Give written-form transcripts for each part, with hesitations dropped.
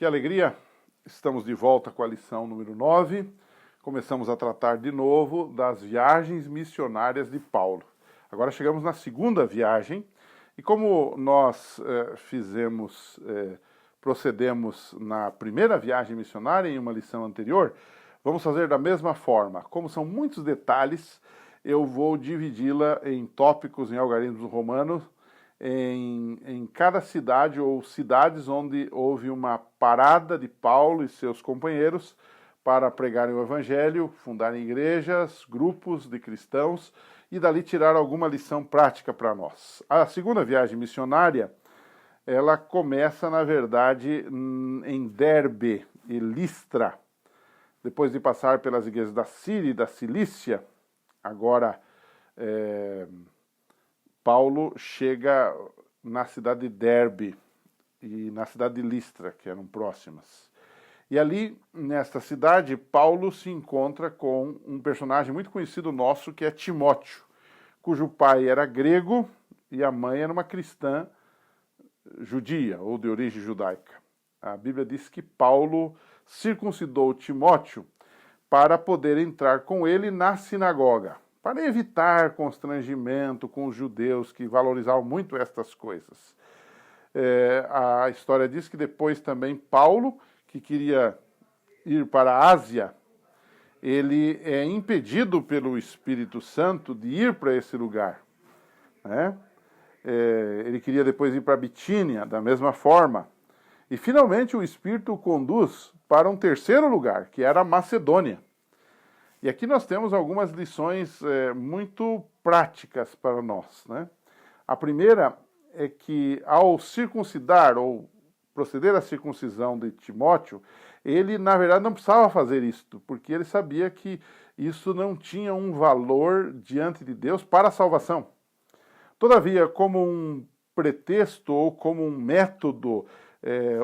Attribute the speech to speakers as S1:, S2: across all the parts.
S1: alegria! Estamos de volta com a lição número 9. Começamos a tratar de novo das viagens missionárias de Paulo. Agora chegamos na segunda viagem e como nós procedemos na primeira viagem missionária em uma lição anterior, vamos fazer da mesma forma. Como são muitos detalhes, eu vou dividi-la em tópicos, em algarismos romanos, em cada cidade ou cidades onde houve uma parada de Paulo e seus companheiros para pregarem o evangelho, fundarem igrejas, grupos de cristãos e dali tirar alguma lição prática para nós. A segunda viagem missionária, ela começa, na verdade, em Derbe e Listra. Depois de passar pelas igrejas da Síria e da Cilícia, agora Paulo chega na cidade de Derbe e na cidade de Listra, que eram próximas. E ali, nesta cidade, Paulo se encontra com um personagem muito conhecido nosso, que é Timóteo, cujo pai era grego e a mãe era uma cristã judia, ou de origem judaica. A Bíblia diz que Paulo circuncidou Timóteo para poder entrar com ele na sinagoga, para evitar constrangimento com os judeus que valorizavam muito estas coisas. A história diz que depois também Paulo, que queria ir para a Ásia, ele é impedido pelo Espírito Santo de ir para esse lugar, né? Ele queria depois ir para a Bitínia, da mesma forma. E finalmente o Espírito o conduz para um terceiro lugar, que era a Macedônia. E aqui nós temos algumas lições muito práticas para nós, né? A primeira é que ao circuncidar ou proceder à circuncisão de Timóteo, ele na verdade não precisava fazer isto, porque ele sabia que isso não tinha um valor diante de Deus para a salvação. Todavia, como um pretexto ou como um método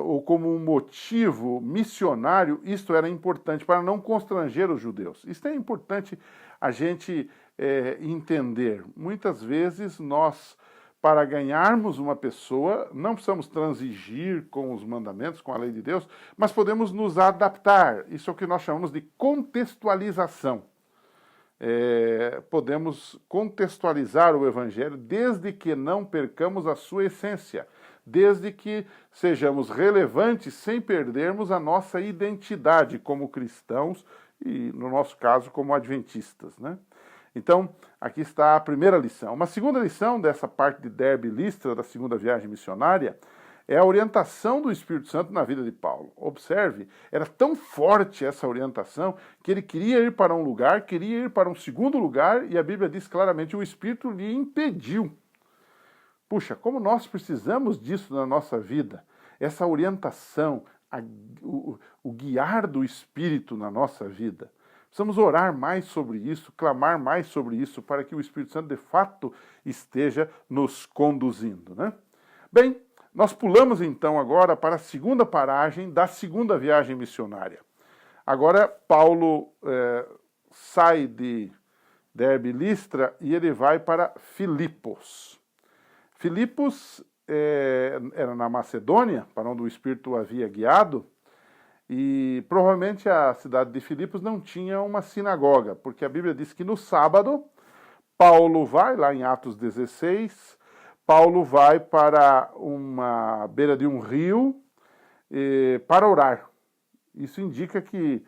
S1: ou como um motivo missionário, isto era importante para não constranger os judeus. Isto é importante a gente entender. Muitas vezes nós, para ganharmos uma pessoa, não precisamos transigir com os mandamentos, com a lei de Deus, mas podemos nos adaptar. Isso é o que nós chamamos de contextualização. Podemos contextualizar o Evangelho desde que não percamos a sua essência, desde que sejamos relevantes sem perdermos a nossa identidade como cristãos e, no nosso caso, como adventistas, né? Então, aqui está a primeira lição. Uma segunda lição dessa parte de Derbe e Listra, da segunda viagem missionária, é a orientação do Espírito Santo na vida de Paulo. Observe, era tão forte essa orientação que ele queria ir para um lugar, queria ir para um segundo lugar, e a Bíblia diz claramente, o Espírito lhe impediu. Puxa, como nós precisamos disso na nossa vida, essa orientação, o guiar do Espírito na nossa vida. Precisamos orar mais sobre isso, clamar mais sobre isso, para que o Espírito Santo de fato esteja nos conduzindo, né? Bem, nós pulamos então agora para a segunda paragem da segunda viagem missionária. Agora Paulo sai de Derbe e Listra e ele vai para Filipos. Filipos era na Macedônia, para onde o Espírito o havia guiado, e provavelmente a cidade de Filipos não tinha uma sinagoga, porque a Bíblia diz que no sábado, Paulo vai, lá em Atos 16, Paulo vai para uma beira de um rio para orar. Isso indica que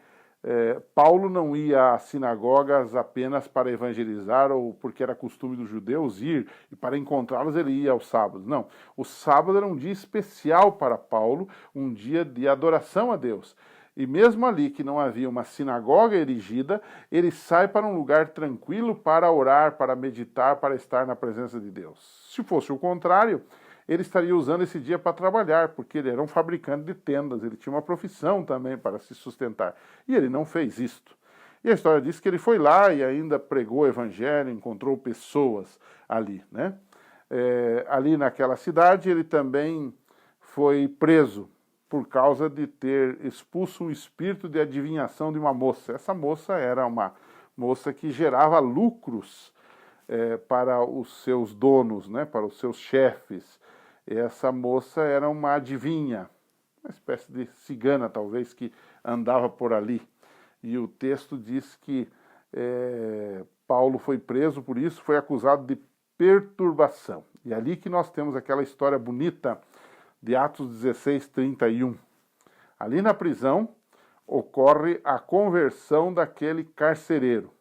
S1: Paulo não ia às sinagogas apenas para evangelizar ou porque era costume dos judeus ir, e para encontrá-los ele ia aos sábados. Não, o sábado era um dia especial para Paulo, um dia de adoração a Deus. E mesmo ali que não havia uma sinagoga erigida, ele sai para um lugar tranquilo para orar, para meditar, para estar na presença de Deus. Se fosse o contrário, ele estaria usando esse dia para trabalhar, porque ele era um fabricante de tendas, ele tinha uma profissão também para se sustentar. E ele não fez isto. E a história diz que ele foi lá e ainda pregou o evangelho, encontrou pessoas ali, né? Ali naquela cidade ele também foi preso por causa de ter expulso um espírito de adivinhação de uma moça. Essa moça era uma moça que gerava lucros para os seus donos, né, para os seus chefes. Essa moça era uma adivinha, uma espécie de cigana, talvez, que andava por ali. E o texto diz que Paulo foi preso por isso, foi acusado de perturbação. E é ali que nós temos aquela história bonita de Atos 16, 31. Ali na prisão ocorre a conversão daquele carcereiro.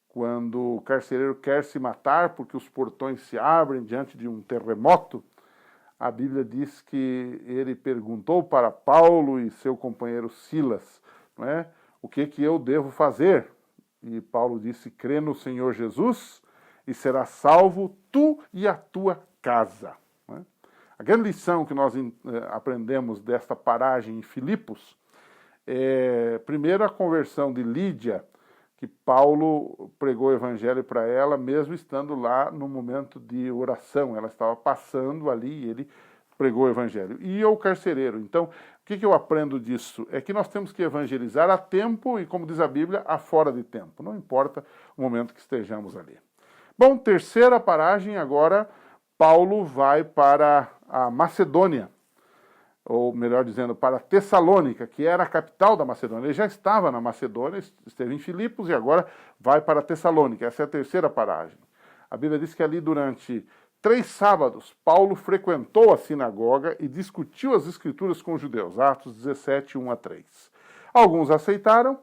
S1: Quando o carcereiro quer se matar porque os portões se abrem diante de um terremoto, a Bíblia diz que ele perguntou para Paulo e seu companheiro Silas, não é? O que eu devo fazer? E Paulo disse, crê no Senhor Jesus e serás salvo tu e a tua casa. Não é? A grande lição que nós aprendemos desta paragem em Filipos é, primeiro, a conversão de Lídia, que Paulo pregou o evangelho para ela, mesmo estando lá no momento de oração. Ela estava passando ali e ele pregou o evangelho. E o carcereiro. Então, o que eu aprendo disso? É que nós temos que evangelizar a tempo e, como diz a Bíblia, a fora de tempo. Não importa o momento que estejamos ali. Bom, terceira paragem, agora Paulo vai para a Macedônia, ou melhor dizendo, para Tessalônica, que era a capital da Macedônia. Ele já estava na Macedônia, esteve em Filipos e agora vai para Tessalônica. Essa é a terceira paragem. A Bíblia diz que ali durante 3 sábados, Paulo frequentou a sinagoga e discutiu as escrituras com os judeus. Atos 17, 1 a 3. Alguns aceitaram,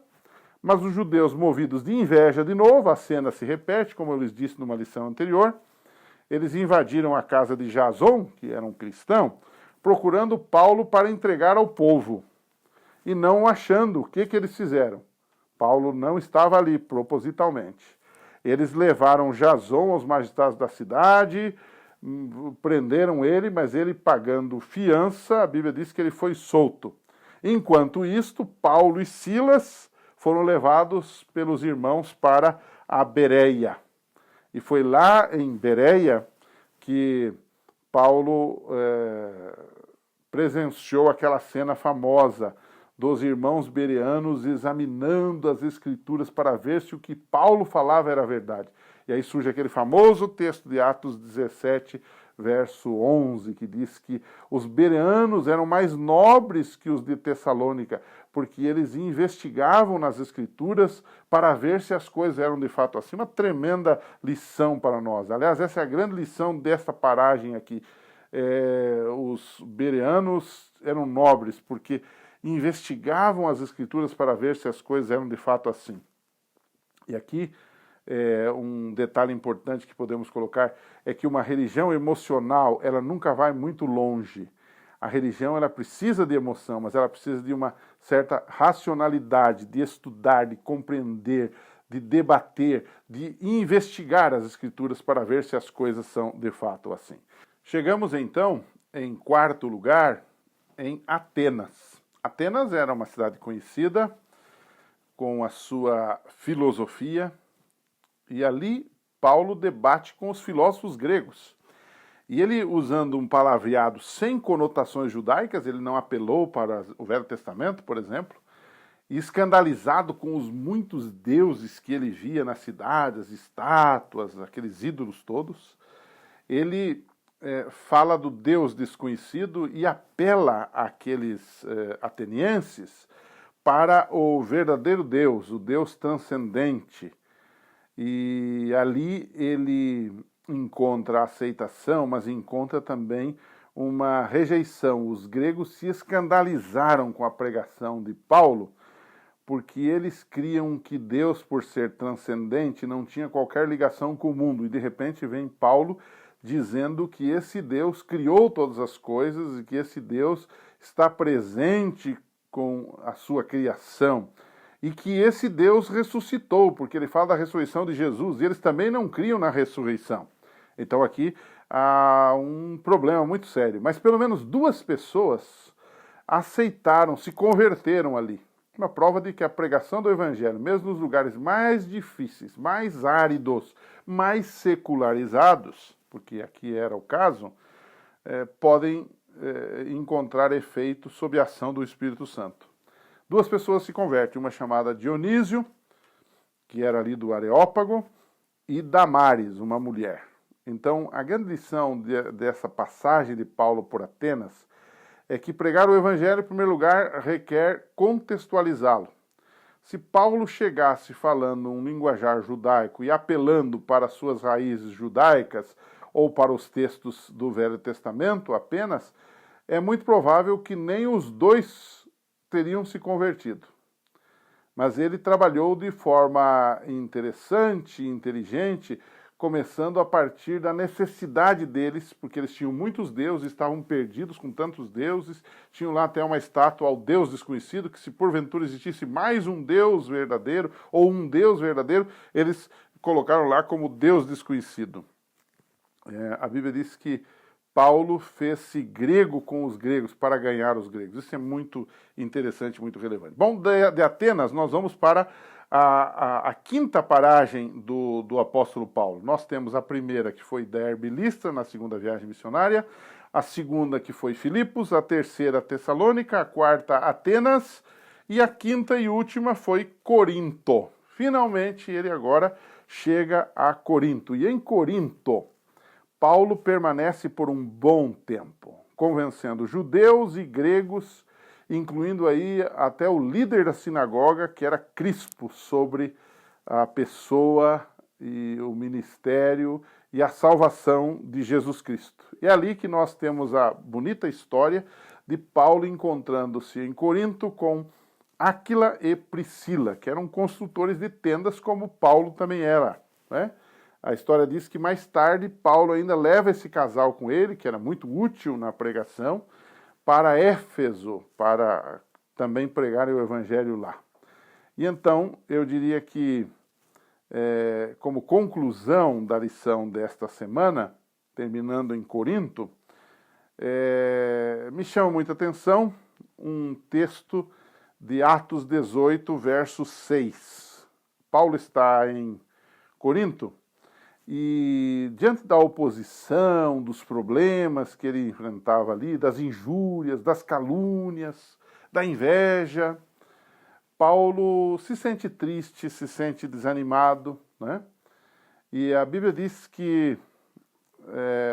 S1: mas os judeus, movidos de inveja de novo, a cena se repete, como eu lhes disse numa lição anterior, eles invadiram a casa de Jason, que era um cristão, procurando Paulo para entregar ao povo. E não achando, o que eles fizeram? Paulo não estava ali, propositalmente. Eles levaram Jason aos magistrados da cidade, prenderam ele, mas ele pagando fiança, a Bíblia diz que ele foi solto. Enquanto isto, Paulo e Silas foram levados pelos irmãos para a Bereia. E foi lá em Bereia que Paulo presenciou aquela cena famosa dos irmãos bereanos examinando as escrituras para ver se o que Paulo falava era verdade. E aí surge aquele famoso texto de Atos 17, verso 11, que diz que os bereanos eram mais nobres que os de Tessalônica, porque eles investigavam nas escrituras para ver se as coisas eram de fato assim. Uma tremenda lição para nós. Aliás, essa é a grande lição desta paragem aqui. Os bereanos eram nobres, porque investigavam as escrituras para ver se as coisas eram de fato assim. E aqui, um detalhe importante que podemos colocar é que uma religião emocional, ela nunca vai muito longe. A religião, ela precisa de emoção, mas ela precisa de uma certa racionalidade, de estudar, de compreender, de debater, de investigar as escrituras para ver se as coisas são de fato assim. Chegamos então, em quarto lugar, em Atenas. Atenas era uma cidade conhecida, com a sua filosofia, e ali Paulo debate com os filósofos gregos. E ele, usando um palavreado sem conotações judaicas, ele não apelou para o Velho Testamento, por exemplo, e escandalizado com os muitos deuses que ele via nas cidades, estátuas, aqueles ídolos todos, ele fala do Deus desconhecido e apela àqueles atenienses para o verdadeiro Deus, o Deus transcendente. E ali ele encontra a aceitação, mas encontra também uma rejeição. Os gregos se escandalizaram com a pregação de Paulo, porque eles criam que Deus, por ser transcendente, não tinha qualquer ligação com o mundo. E de repente vem Paulo dizendo que esse Deus criou todas as coisas e que esse Deus está presente com a sua criação. E que esse Deus ressuscitou, porque ele fala da ressurreição de Jesus, e eles também não criam na ressurreição. Então aqui há um problema muito sério. Mas pelo menos 2 pessoas aceitaram, se converteram ali. Uma prova de que a pregação do Evangelho, mesmo nos lugares mais difíceis, mais áridos, mais secularizados, porque aqui era o caso, podem encontrar efeito sob a ação do Espírito Santo. 2 pessoas se convertem, uma chamada Dionísio, que era ali do Areópago, e Damares, uma mulher. Então, a grande lição dessa passagem de Paulo por Atenas é que pregar o evangelho, em primeiro lugar, requer contextualizá-lo. Se Paulo chegasse falando um linguajar judaico e apelando para suas raízes judaicas ou para os textos do Velho Testamento apenas, é muito provável que nem os dois teriam se convertido. Mas ele trabalhou de forma interessante e inteligente, começando a partir da necessidade deles, porque eles tinham muitos deuses, estavam perdidos com tantos deuses, tinham lá até uma estátua ao Deus desconhecido, que se porventura existisse mais um Deus verdadeiro, ou um Deus verdadeiro, eles colocaram lá como Deus desconhecido. A Bíblia diz que Paulo fez-se grego com os gregos para ganhar os gregos. Isso é muito interessante, muito relevante. Bom, de Atenas nós vamos para a quinta paragem do apóstolo Paulo. Nós temos a primeira, que foi Derbe e Listra, na segunda viagem missionária, a segunda, que foi Filipos, a terceira, Tessalônica, a quarta, Atenas, e a quinta e última foi Corinto. Finalmente, ele agora chega a Corinto. E em Corinto, Paulo permanece por um bom tempo, convencendo judeus e gregos, incluindo aí até o líder da sinagoga, que era Crispo, sobre a pessoa e o ministério e a salvação de Jesus Cristo. É ali que nós temos a bonita história de Paulo encontrando-se em Corinto com Áquila e Priscila, que eram construtores de tendas, como Paulo também era, né? A história diz que mais tarde Paulo ainda leva esse casal com ele, que era muito útil na pregação, para Éfeso, para também pregarem o evangelho lá. E então, eu diria que, como conclusão da lição desta semana, terminando em Corinto, me chama muita atenção um texto de Atos 18, verso 6. Paulo está em Corinto, e diante da oposição, dos problemas que ele enfrentava ali, das injúrias, das calúnias, da inveja, Paulo se sente triste, se sente desanimado, né? E a Bíblia diz que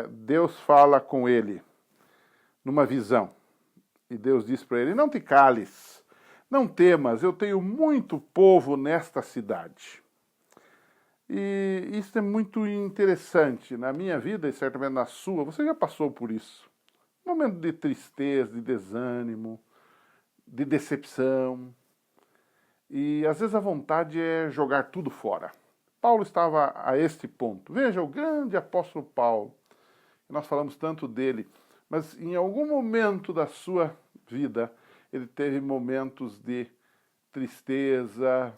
S1: Deus fala com ele numa visão. E Deus diz para ele: não te cales, não temas, eu tenho muito povo nesta cidade. E isso é muito interessante. Na minha vida, e certamente na sua, você já passou por isso. Um momento de tristeza, de desânimo, de decepção. E às vezes a vontade é jogar tudo fora. Paulo estava a este ponto. Veja, o grande apóstolo Paulo. Nós falamos tanto dele, mas em algum momento da sua vida, ele teve momentos de tristeza,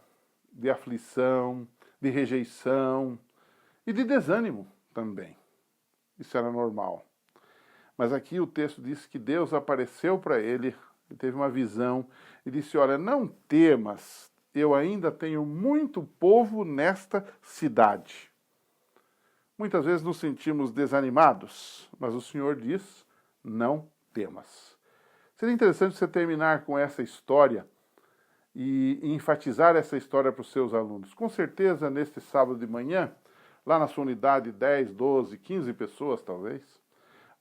S1: de aflição, de rejeição e de desânimo também. Isso era normal. Mas aqui o texto diz que Deus apareceu para ele, ele teve uma visão e disse: olha, não temas, eu ainda tenho muito povo nesta cidade. Muitas vezes nos sentimos desanimados, mas o Senhor diz: não temas. Seria interessante você terminar com essa história e enfatizar essa história para os seus alunos. Com certeza, neste sábado de manhã, lá na sua unidade, 10, 12, 15 pessoas talvez,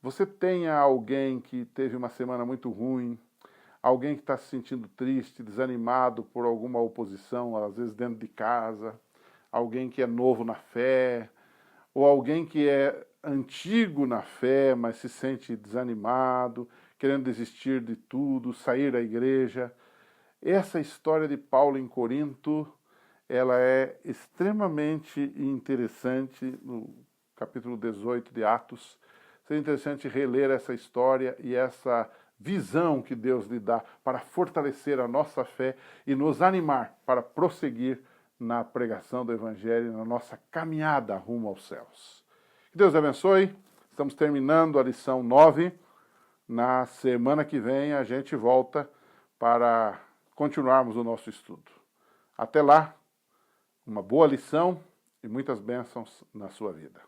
S1: você tenha alguém que teve uma semana muito ruim, alguém que está se sentindo triste, desanimado por alguma oposição, às vezes dentro de casa, alguém que é novo na fé, ou alguém que é antigo na fé, mas se sente desanimado, querendo desistir de tudo, sair da igreja. Essa história de Paulo em Corinto, ela é extremamente interessante, no capítulo 18 de Atos. Seria interessante reler essa história e essa visão que Deus lhe dá para fortalecer a nossa fé e nos animar para prosseguir na pregação do Evangelho, na nossa caminhada rumo aos céus. Que Deus abençoe. Estamos terminando a lição 9. Na semana que vem a gente volta para continuarmos o nosso estudo. Até lá, uma boa lição e muitas bênçãos na sua vida.